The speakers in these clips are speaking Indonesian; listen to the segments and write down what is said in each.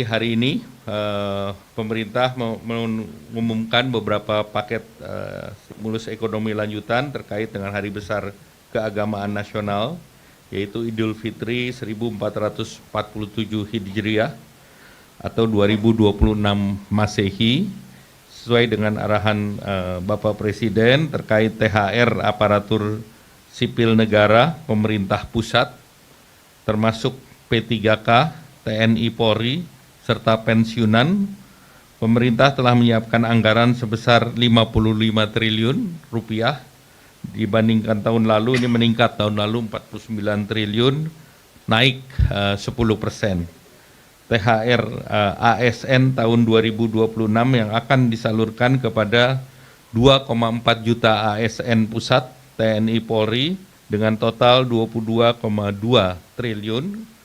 Hari ini pemerintah mengumumkan beberapa paket stimulus ekonomi lanjutan terkait dengan hari besar keagamaan nasional, yaitu Idul Fitri 1447 Hijriah atau 2026 Masehi, sesuai dengan arahan Bapak Presiden terkait THR aparatur sipil negara pemerintah pusat, termasuk P3K, TNI Polri, serta pensiunan. Pemerintah telah menyiapkan anggaran sebesar 55 triliun rupiah, dibandingkan tahun lalu ini meningkat, tahun lalu 49 triliun, naik 10%. THR ASN tahun 2026 yang akan disalurkan kepada 2,4 juta ASN pusat TNI Polri dengan total 22,2 triliun.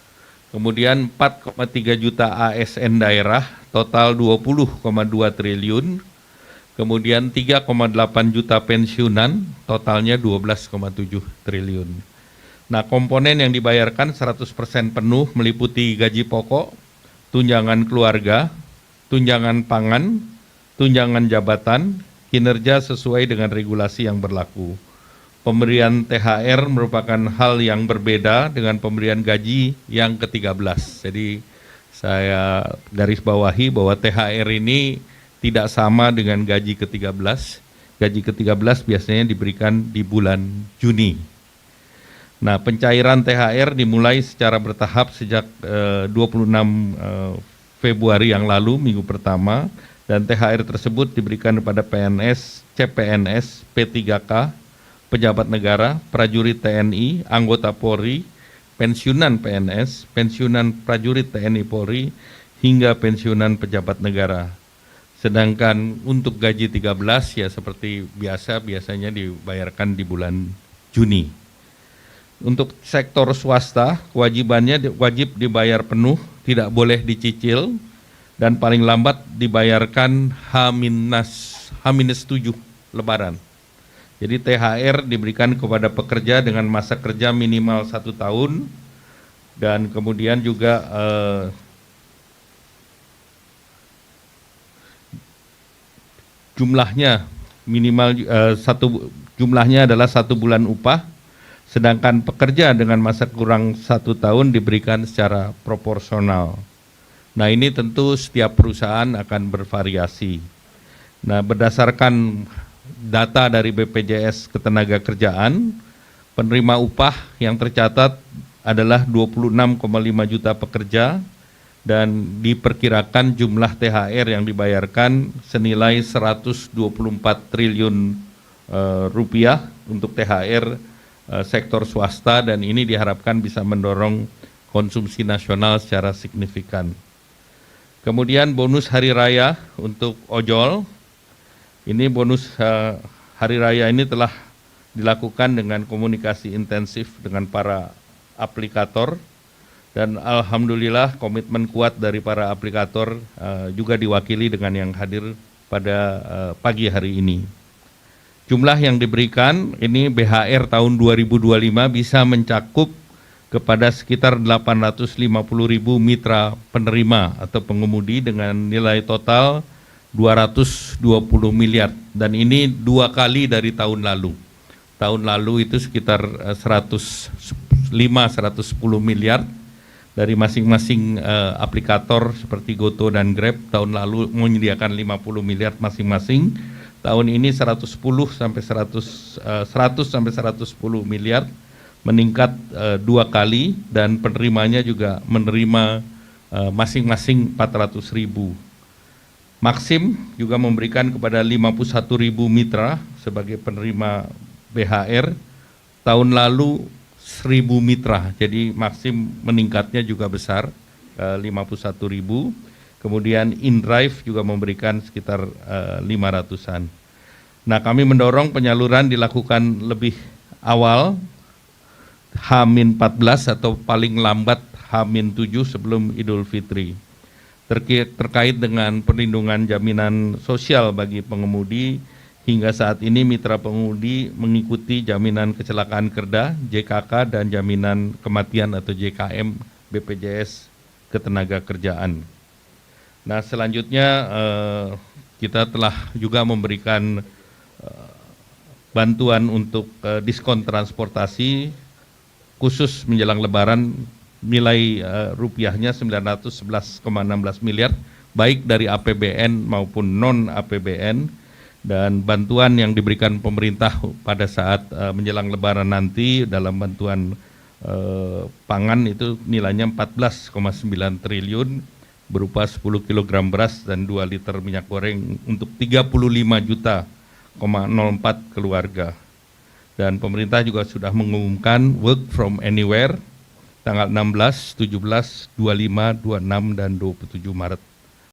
Kemudian 4,3 juta ASN daerah, total 20,2 triliun. Kemudian 3,8 juta pensiunan, totalnya 12,7 triliun. Nah, komponen yang dibayarkan 100% penuh meliputi gaji pokok, tunjangan keluarga, tunjangan pangan, tunjangan jabatan, kinerja sesuai dengan regulasi yang berlaku. Pemberian THR merupakan hal yang berbeda dengan pemberian gaji yang ke-13. Jadi saya garis bawahi bahwa THR ini tidak sama dengan gaji ke-13. Gaji ke-13 biasanya diberikan di bulan Juni. Nah, pencairan THR dimulai secara bertahap sejak 26 Februari yang lalu, minggu pertama, dan THR tersebut diberikan kepada PNS, CPNS, P3K, pejabat negara, prajurit TNI, anggota Polri, pensiunan PNS, pensiunan prajurit TNI Polri, hingga pensiunan pejabat negara. Sedangkan untuk gaji 13 ya seperti biasanya dibayarkan di bulan Juni. Untuk sektor swasta, kewajibannya wajib dibayar penuh, tidak boleh dicicil, dan paling lambat dibayarkan H-7 Lebaran. Jadi THR diberikan kepada pekerja dengan masa kerja minimal 1 tahun, dan kemudian juga jumlahnya minimal jumlahnya adalah 1 bulan upah, sedangkan pekerja dengan masa kurang 1 tahun diberikan secara proporsional. Nah, ini tentu setiap perusahaan akan bervariasi. Nah, berdasarkan data dari BPJS Ketenagakerjaan, penerima upah yang tercatat adalah 26,5 juta pekerja, dan diperkirakan jumlah THR yang dibayarkan senilai 124 triliun rupiah untuk THR sektor swasta, dan ini diharapkan bisa mendorong konsumsi nasional secara signifikan. Kemudian bonus hari raya untuk ojol. Ini bonus hari raya ini telah dilakukan dengan komunikasi intensif dengan para aplikator, dan alhamdulillah komitmen kuat dari para aplikator juga diwakili dengan yang hadir pada pagi hari ini. Jumlah yang diberikan ini BHR tahun 2025 bisa mencakup kepada sekitar 850.000 mitra penerima atau pengemudi dengan nilai total 220 miliar, dan ini 2 kali dari tahun lalu. Tahun lalu itu sekitar 110 miliar dari masing-masing aplikator seperti Goto dan Grab. Tahun lalu menyediakan 50 miliar masing-masing. Tahun ini 100 sampai 110 miliar, meningkat 2 kali, dan penerimanya juga menerima masing-masing 400.000. Maxim juga memberikan kepada 51.000 mitra sebagai penerima BHR. Tahun lalu 1.000 mitra, jadi Maxim meningkatnya juga besar, 51.000. Kemudian InDrive juga memberikan sekitar 500-an. Nah, kami mendorong penyaluran dilakukan lebih awal, H-14 atau paling lambat H-7 sebelum Idul Fitri. Terkait dengan perlindungan jaminan sosial bagi pengemudi, hingga saat ini mitra pengemudi mengikuti jaminan kecelakaan kerja JKK dan jaminan kematian atau JKM BPJS Ketenagakerjaan. Nah, selanjutnya kita telah juga memberikan bantuan untuk diskon transportasi khusus menjelang Lebaran, nilai rupiahnya 911,16 miliar, baik dari APBN maupun non APBN, dan bantuan yang diberikan pemerintah pada saat menjelang Lebaran nanti dalam bantuan pangan itu nilainya 14,9 triliun berupa 10 kg beras dan 2 liter minyak goreng untuk 35,04 keluarga. Dan pemerintah juga sudah mengumumkan work from anywhere tanggal 16, 17, 25, 26, dan 27 Maret.